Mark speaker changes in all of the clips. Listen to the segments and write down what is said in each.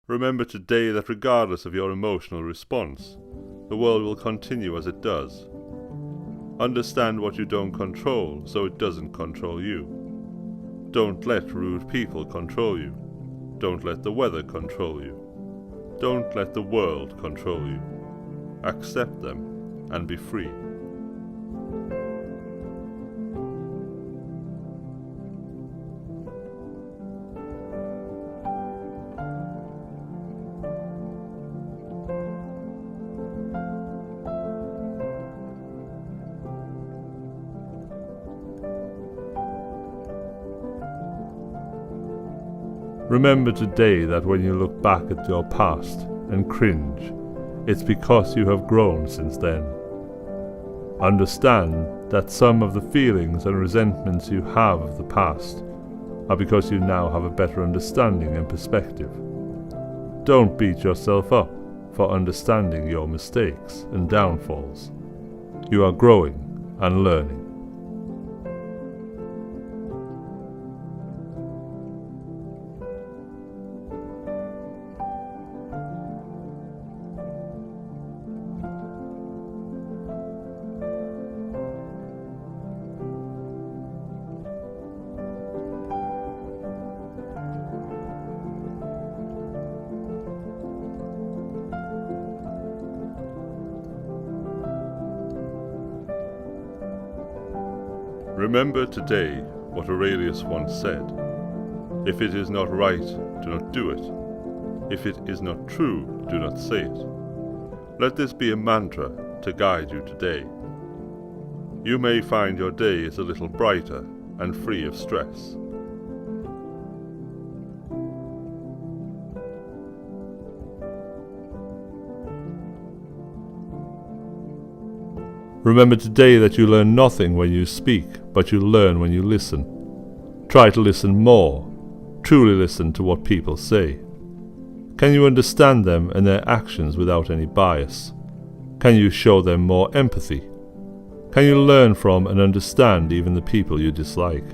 Speaker 1: Remember today that regardless of your emotional response, the world will continue as it does. Understand what you don't control so it doesn't control you. Don't let rude people control you. Don't let the weather control you. Don't let the world control you. Accept them and be free. Remember today that when you look back at your past and cringe, it's because you have grown since then. Understand that some of the feelings and resentments you have of the past are because you now have a better understanding and perspective. Don't beat yourself up for understanding your mistakes and downfalls. You are growing and learning. Remember today what Aurelius once said: "If it is not right, do not do it. If it is not true, do not say it." Let this be a mantra to guide you today. You may find your day is a little brighter and free of stress. Remember today that you learn nothing when you speak, but you learn when you listen. Try to listen more. Truly listen to what people say. Can you understand them and their actions without any bias? Can you show them more empathy? Can you learn from and understand even the people you dislike?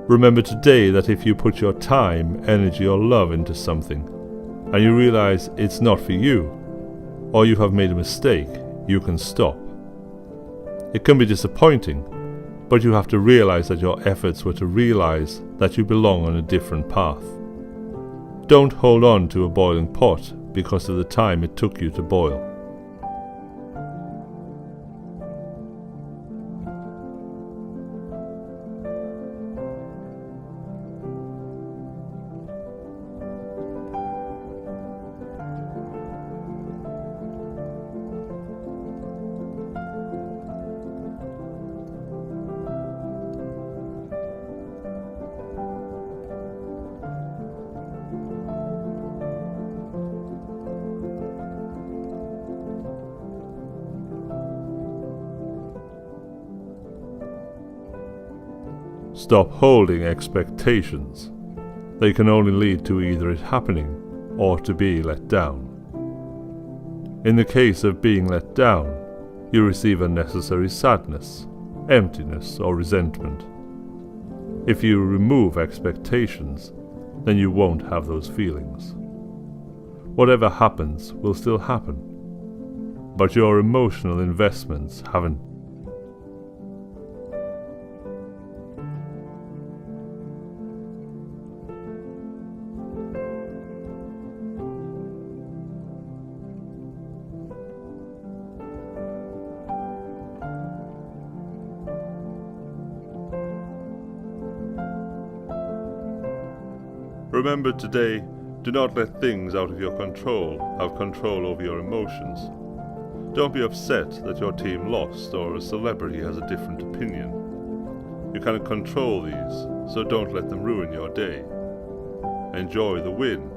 Speaker 1: Remember today that if you put your time, energy or love into something, and you realize it's not for you, or you have made a mistake, you can stop. It can be disappointing, but you have to realize that your efforts were to realize that you belong on a different path. Don't hold on to a boiling pot because of the time it took you to boil. Stop holding expectations. They can only lead to either it happening or to be let down. In the case of being let down, you receive unnecessary sadness, emptiness, or resentment. If you remove expectations, then you won't have those feelings. Whatever happens will still happen, but your emotional investments haven't. Remember today, do not let things out of your control have control over your emotions. Don't be upset that your team lost or a celebrity has a different opinion. You cannot control these, so don't let them ruin your day. enjoy the win,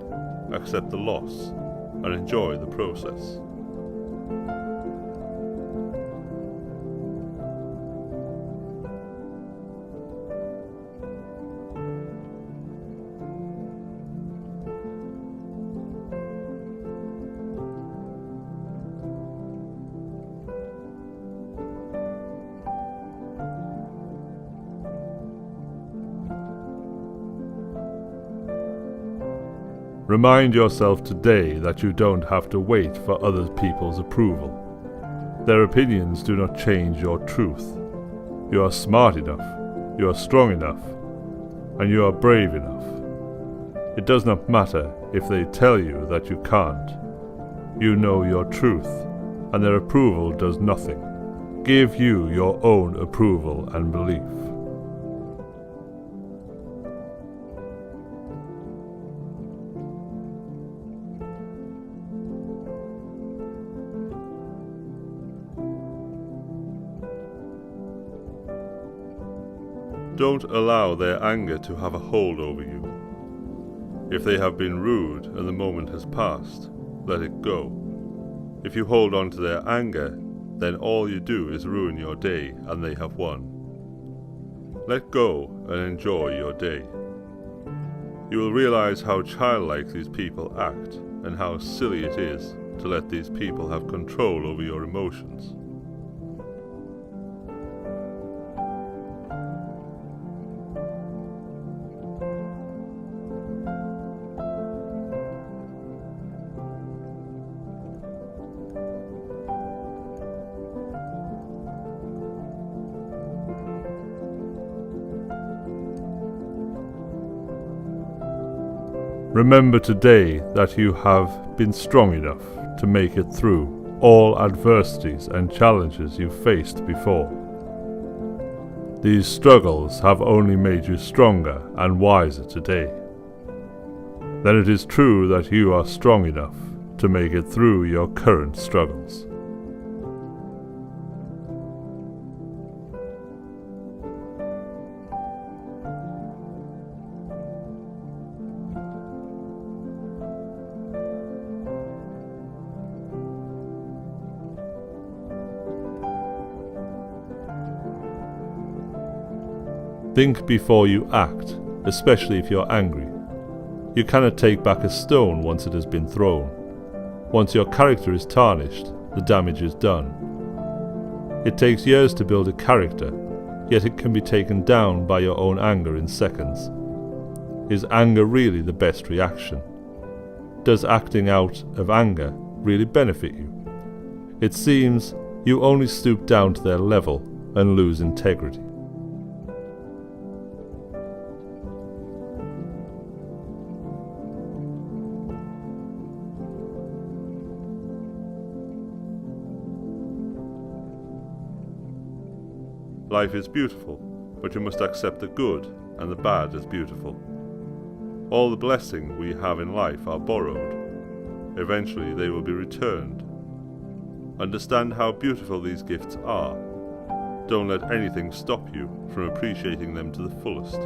Speaker 1: accept the loss, and enjoy the process. Remind yourself today that you don't have to wait for other people's approval. Their opinions do not change your truth. You are smart enough, you are strong enough, and you are brave enough. It does not matter if they tell you that you can't. You know your truth, and their approval does nothing. Give you your own approval and belief. Don't allow their anger to have a hold over you. If they have been rude and the moment has passed, let it go. If you hold on to their anger, then all you do is ruin your day and they have won. Let go and enjoy your day. You will realize how childlike these people act and how silly it is to let these people have control over your emotions. Remember today that you have been strong enough to make it through all adversities and challenges you faced before. These struggles have only made you stronger and wiser today. Then it is true that you are strong enough to make it through your current struggles. Think before you act, especially if you're angry. You cannot take back a stone once it has been thrown. Once your character is tarnished, the damage is done. It takes years to build a character, yet it can be taken down by your own anger in seconds. Is anger really the best reaction? Does acting out of anger really benefit you? It seems you only stoop down to their level and lose integrity. Life is beautiful, but you must accept the good and the bad as beautiful. All the blessings we have in life are borrowed. Eventually they will be returned. Understand how beautiful these gifts are. Don't let anything stop you from appreciating them to the fullest.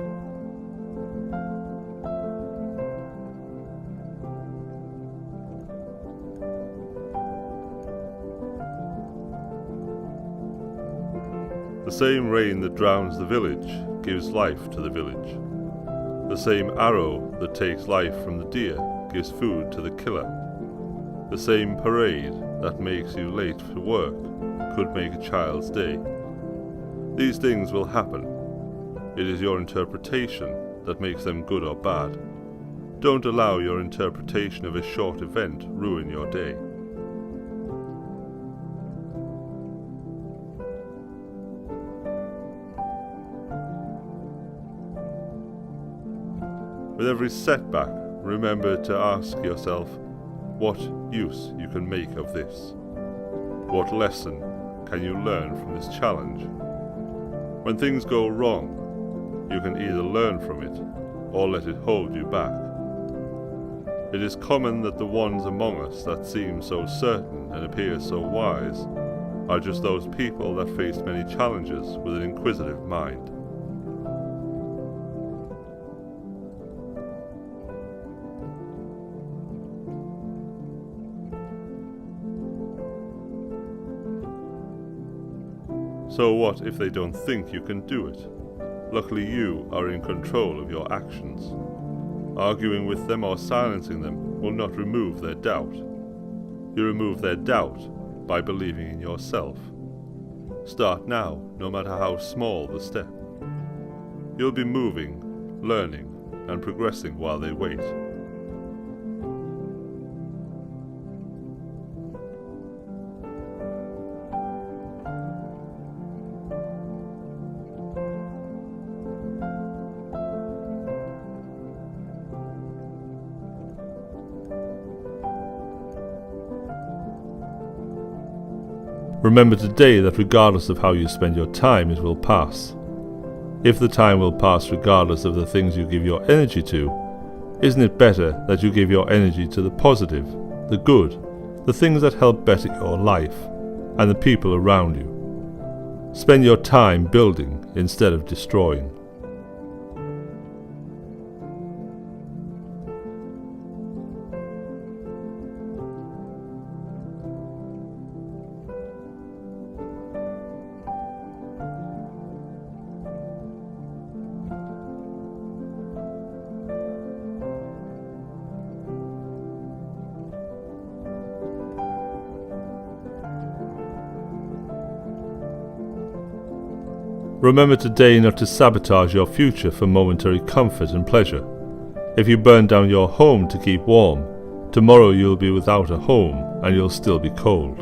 Speaker 1: The same rain that drowns the village gives life to the village. The same arrow that takes life from the deer gives food to the killer. The same parade that makes you late for work could make a child's day. These things will happen. It is your interpretation that makes them good or bad. Don't allow your interpretation of a short event ruin your day. With every setback, remember to ask yourself what use you can make of this. What lesson can you learn from this challenge? When things go wrong, you can either learn from it or let it hold you back. It is common that the ones among us that seem so certain and appear so wise are just those people that faced many challenges with an inquisitive mind. So what if they don't think you can do it? Luckily you are in control of your actions. Arguing with them or silencing them will not remove their doubt. You remove their doubt by believing in yourself. Start now, no matter how small the step. You'll be moving, learning, and progressing while they wait. Remember today that regardless of how you spend your time, it will pass. If the time will pass regardless of the things you give your energy to, isn't it better that you give your energy to the positive, the good, the things that help better your life, and the people around you? Spend your time building instead of destroying. Remember today not to sabotage your future for momentary comfort and pleasure. If you burn down your home to keep warm, tomorrow you'll be without a home and you'll still be cold.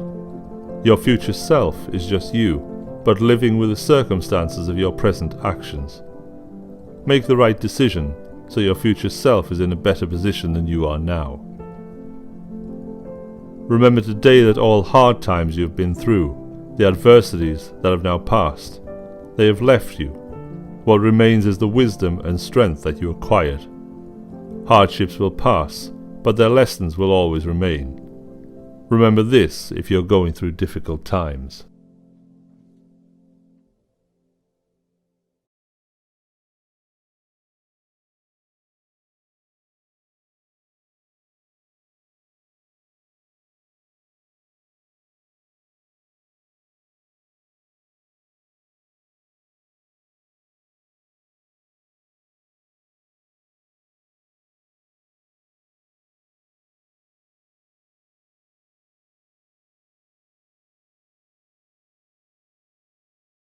Speaker 1: Your future self is just you, but living with the circumstances of your present actions. Make the right decision so your future self is in a better position than you are now. Remember today that all hard times you have been through, the adversities that have now passed, they have left you. What remains is the wisdom and strength that you acquired. Hardships will pass, but their lessons will always remain. Remember this if you're going through difficult times.